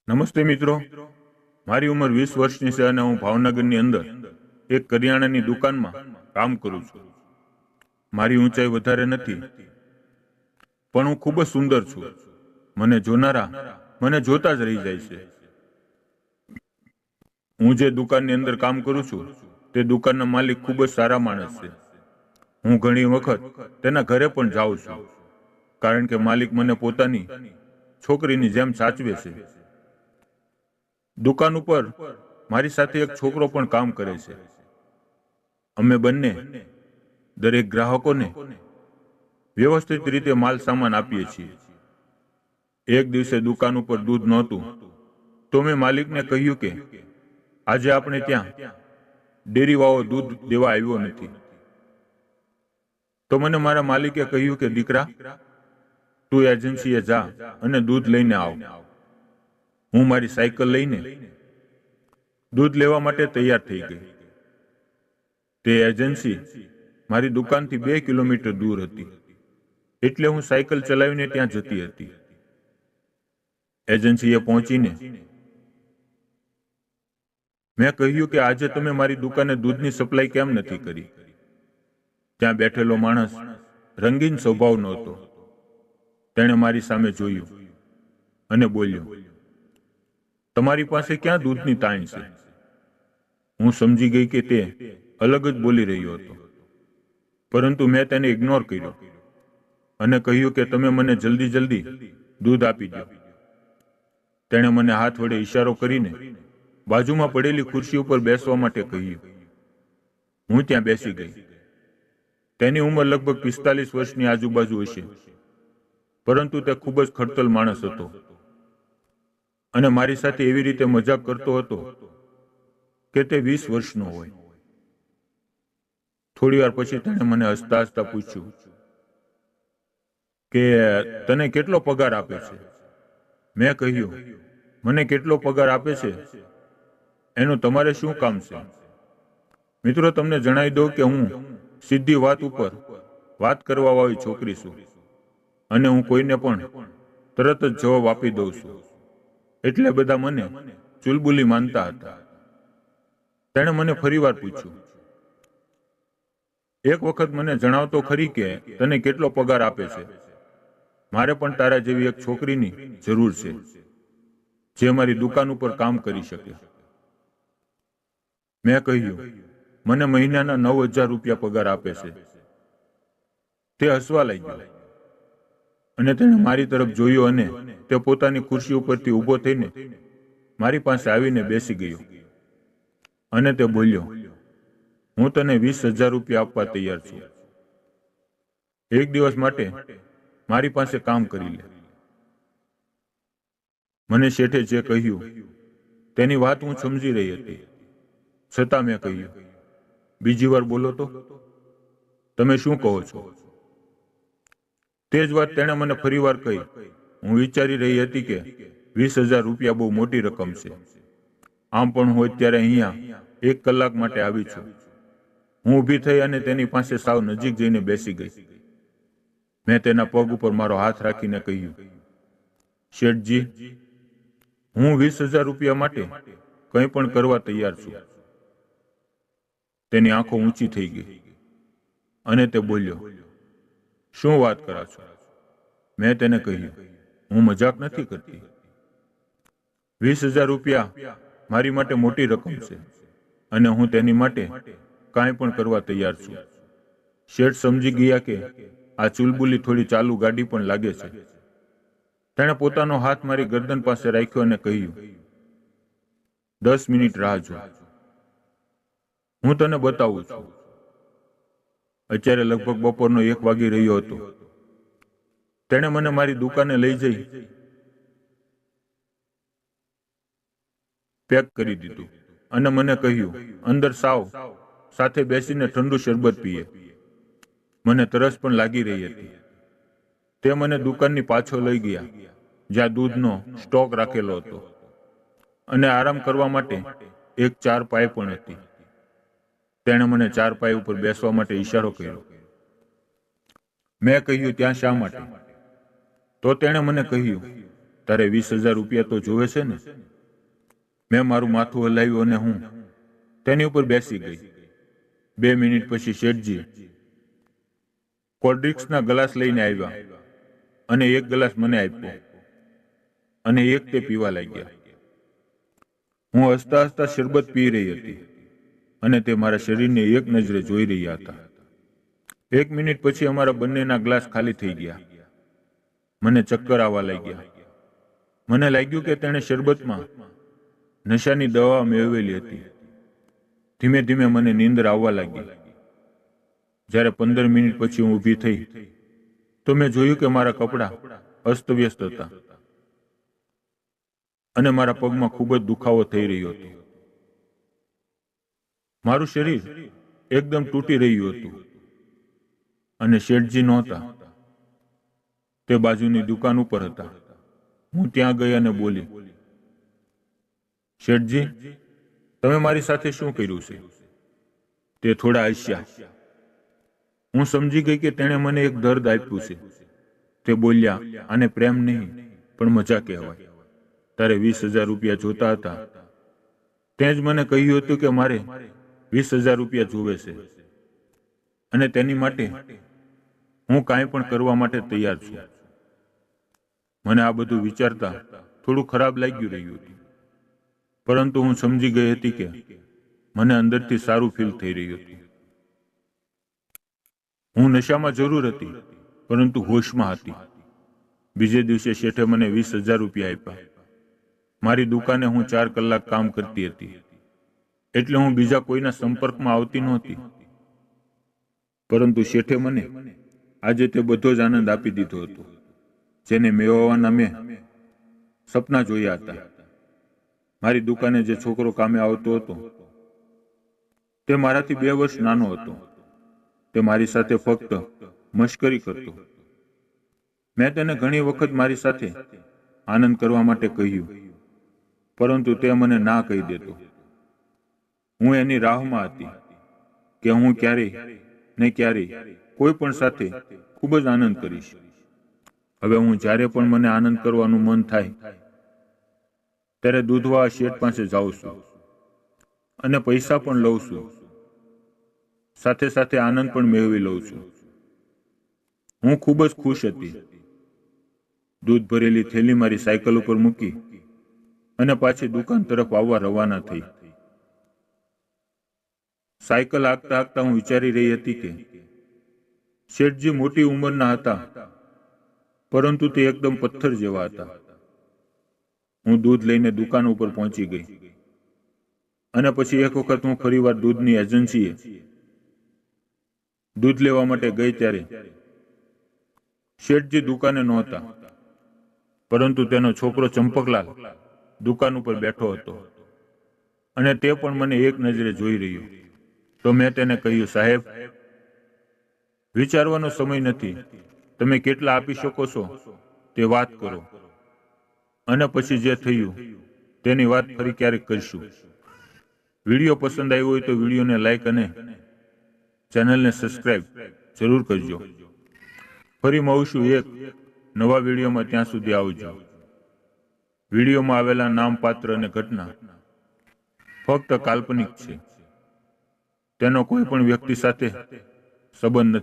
નમસ્તે મિત્રો, મારી ઉંમર 20 વર્ષની છે અને હું ભાવનગરની અંદર એક કરિયાણાની દુકાનમાં કામ કરું છું. મારી ઊંચાઈ વધારે નથી, પણ હું ખૂબ જ સુંદર છું. મને જોનારા મને જોતા જ રહી જાય છે. હું જે દુકાનની અંદર કામ કરું છું તે દુકાનના માલિક ખૂબ જ સારા માણસ છે. હું ઘણી વખત તેના ઘરે પણ જાઉં છું, કારણ કે માલિક મને પોતાની છોકરીની જેમ સાચવે છે. દુકાન ઉપર મારી સાથે એક છોકરો પણ કામ કરે છે. અમે બંને દરેક ગ્રાહકોને વ્યવસ્થિત રીતે માલ સામાન આપીએ છીએ. એક દિવસે દુકાન ઉપર દૂધ નહોતું, તો મેં માલિકને કહ્યું કે આજે આપણે ત્યાં ડેરીવાળો દૂધ દેવા આવ્યો નથી. તો મને મારા માલિકે કહ્યું કે દીકરા, તું એજન્સીએ જા અને દૂધ લઈને આવ. હું મારી સાયકલ લઈને દૂધ લેવા માટે તૈયાર થઈ ગઈ. તે એજન્સી મારી દુકાનથી 2 કિલોમીટર દૂર હતી, એટલે હું સાયકલ ચલાવીને ત્યાં જતી હતી. એજન્સીએ પહોંચીને મેં કહ્યું કે આજે તમે મારી દુકાને દૂધની સપ્લાય કેમ નથી કરી? ત્યાં બેઠેલો માણસ રંગીન સ્વભાવનો હતો. તેણે મારી સામે જોયું અને બોલ્યો, તમારી પાસે ક્યાં દૂધની તાણ છે? હું સમજી ગઈ કે તે અલગ જ બોલી રહ્યો હતો, પરંતુ મેં તેને ઇગ્નોર કર્યો અને કહ્યું કે તમે મને જલ્દી દૂધ આપી દો. તેણે મને હાથ વડે ઈશારો કરીને બાજુમાં પડેલી ખુરશી ઉપર બેસવા માટે કહ્યું. હું ત્યાં બેસી ગઈ. તેની ઉંમર લગભગ 45 વર્ષની આજુબાજુ હશે, પરંતુ તે ખૂબ જ ખડતલ માણસ હતો અને મારી સાથે એવી રીતે મજાક કરતો હતો કે તે 20 વર્ષનો હોય. થોડી વાર પછી તેણે મને હસતા હસતા પૂછ્યું કે તને કેટલો પગાર આપે છે? મેં કહ્યું, મને કેટલો પગાર આપે છે એનું તમારે શું કામ છે? મિત્રો, તમને જણાવી દઉં કે હું સીધી વાત ઉપર વાત કરવા વાળી છોકરી છું અને હું કોઈને પણ તરત જ જવાબ આપી દઉં છું, એટલે બધા મને ચુલબુલી માનતા હતા. તેણે મને ફરીવાર પૂછ્યું, એક વખત મને જણાવતો ખરી કે તને કેટલો પગાર આપે છે? મારે પણ તારા જેવી એક છોકરીની જરૂર છે જે મારી દુકાન ઉપર કામ કરી શકે. મેં કહ્યું, મને મહિનાના 9,000 રૂપિયા પગાર આપે છે. તે હસવા લાગ્યો અને તેણે મારી તરફ જોયું અને તે પોતાની ખુરશી ઉપરથી ઊભો થઈને મારી પાસે આવીને બેસી ગયો અને તે બોલ્યો, હું તને 20,000 રૂપિયા આપવા તૈયાર છું. એક દિવસ માટે મારી પાસે કામ કરી લે. મને શેઠે જે કહ્યું તેની વાત હું સમજી રહી હતી, છતાં મેં કહ્યું, બીજી વાર બોલો તો. તમે શું કહો છો? તે જ વાત તેણે મને ફરીવાર કહી. હું વિચારી રહી હતી કે 20,000 રૂપિયા બહુ મોટી રકમ છે. આમ પણ હું અત્યારે અહીંયા 1 કલાક માટે આવી છું. હું ઊભી થઈ અને તેની પાસે સાવ નજીક જઈને બેસી ગઈ. મેં તેના પગ ઉપર મારો હાથ રાખીને કહ્યું, શેઠજી, હું 20,000 રૂપિયા માટે કંઈ પણ કરવા તૈયાર છું. તેની આંખો ઊંચી થઈ ગઈ અને તે બોલ્યો, શું વાત કરો છો? મેં તેને કહ્યું, હું મજાક નથી કરતી. 20,000 રૂપિયા મારી માટે મોટી રકમ છે અને હું તેની માટે કાંઈ પણ કરવા તૈયાર છું. શેઠ સમજી ગયા કે આ ચુલબુલી થોડી ચાલુ ગાડી પણ લાગે છે. તેણે પોતાનો હાથ મારી ગરદન પાસે રાખ્યો અને કહ્યું, 10 મિનિટ રાહ જો, હું તને બતાવું છું. અત્યારે લગભગ બપોરનો 1 વાગી રહ્યો હતો. તેણે મને મારી દુકાને લઈ જઈ પેક કરી દીધું અને મને કહ્યું, અંદર સાથે બેસીને ઠંડુ શરબત પીએ. મને તરસ પણ લાગી રહી હતી. તે મને દુકાનની પાછળ લઈ ગયા, જ્યાં દૂધનો સ્ટોક રાખેલો હતો અને આરામ કરવા માટે એક ચારપાઈ પણ હતી. તેણે મને ચારપાઈ ઉપર બેસવા માટે ઈશારો કર્યો. મેં કહ્યું, ત્યાં શા માટે? તો તેણે મને કહ્યું, તારે 20,000 રૂપિયા તો જોવે છે ને? મેં મારું માથું હલાવ્યું અને હું તેની ઉપર બેસી ગઈ. 2 મિનિટ પછી શેઠજી કોલ્ડ્રિંક્સના ગ્લાસ લઈને આવ્યા અને એક ગ્લાસ મને આપ્યો અને એક તે પીવા લાગ્યા. હું હસતા હસતા શરબત પી રહી હતી અને તે મારા શરીરને એક નજરે જોઈ રહ્યા હતા. 1 મિનિટ પછી અમારા બંનેના ગ્લાસ ખાલી થઈ ગયા. મને ચક્કર આવવા લાગ્યા. મને લાગ્યું કે તેણે શરબતમાં નશાની દવા મેળવેલી હતી. ધીમે ધીમે મને નીંદર આવવા લાગી. જ્યારે 15 મિનિટ પછી હું ઊભી થઈ તો મેં જોયું કે મારા કપડાં અસ્તવ્યસ્ત હતા અને મારા પગમાં ખૂબ જ દુખાવો થઈ રહ્યો હતો. મારું શરીર એકદમ તૂટી રહ્યું હતું અને શેઠજી નહોતા. તે બાજુની દુકાન ઉપર હતા. હું ત્યાં ગઈ અને બોલી, શેઠજી, તમે મારી સાથે શું કર્યું છે? તે થોડા હસ્યા. હું સમજી ગઈ કે તેણે મને એક દર્દ આપ્યું છે. તે બોલ્યા, આને પ્રેમ નહીં પણ મજા કહેવાય. તારે 20,000 રૂપિયા જોતા હતા. તે જ મને કહ્યું હતું કે મારે 20,000 રૂપિયા જોવે છે અને તેની માટે હું કાંઈ પણ કરવા માટે તૈયાર છું. મને આ બધું વિચારતા થોડું ખરાબ લાગ્યું રહ્યું હતું, પરંતુ હું સમજી ગઈ હતી કે મને અંદરથી સારું ફીલ થઈ રહ્યું હતું. હું નશામાં જરૂર હતી, પરંતુ હોશમાં હતી. બીજે દિવસે શેઠે મને 20,000 રૂપિયા આપ્યા. મારી દુકાને હું 4 કલાક કામ કરતી હતી, એટલે હું બીજા કોઈના સંપર્કમાં આવતી નહોતી. પરંતુ શેઠે મને આજે તે બધો જ આનંદ આપી દીધો હતો જેને મેળવવાના મેં સપના જોયા હતા. મારી દુકાને જે છોકરો કામે આવતો હતો તે મારાથી 2 વર્ષ નાનો હતો. તે મારી સાથે ફક્ત મશ્કરી કરતો. મેં તેને ઘણી વખત મારી સાથે આનંદ કરવા માટે કહ્યું, પરંતુ તે મને ના કહી દેતો. હું એની રાહમાં હતી કે હું ક્યારેય ને ક્યારેય કોઈ પણ સાથે ખૂબ જ આનંદ કરીશ. હવે હું જ્યારે પણ મને આનંદ કરવાનું મન થાય ત્યારે દૂધવાળા શેઠ પાસે જાઉં છું અને પૈસા પણ લઉં છું. સાથે સાથે આનંદ પણ મેળવી લઉં છું. હું ખૂબ જ ખુશ હતી. દૂધ ભરેલી થેલી મારી સાયકલ ઉપર મૂકી અને પાછી દુકાન તરફ આવવા રવાના થઈ. સાયકલ હાંકતા હાંકતા હું વિચારી રહી હતી કે શેઠજી મોટી ઉંમરના હતા, પરંતુ તે એકદમ પથ્થર જેવા હતા. હું દૂધ લઈને દુકાન ઉપર પહોંચી ગઈ અને પછી એક વખત હું ફરીવાર દૂધની એજન્સીએ દૂધ લેવા માટે ગઈ ત્યારે શેઠજી દુકાને નહોતા, પરંતુ તેનો છોકરો ચંપકલાલ દુકાન ઉપર બેઠો હતો અને તે પણ મને એક નજરે જોઈ રહ્યો. તો મેં તેને કહ્યું, સાહેબ, વિચારવાનો સમય નથી. તમે કેટલા આપી શકો છો તે વાત કરો, અને પછી જે થયું તેની વાત ફરી ક્યારેક કરીશું. વિડીયો પસંદ આવ્યો હોય તો વિડીયોને લાઈક અને ચેનલને સબસ્ક્રાઇબ જરૂર કરજો. ફરી મળીશું એક નવા વિડીયોમાં. ત્યાં સુધી આવજો. વિડીયોમાં આવેલા નામ, પાત્ર અને ઘટના ફક્ત કાલ્પનિક છે. તેનો કોઈ પણ વ્યક્તિ સાથે સંબંધ નથી.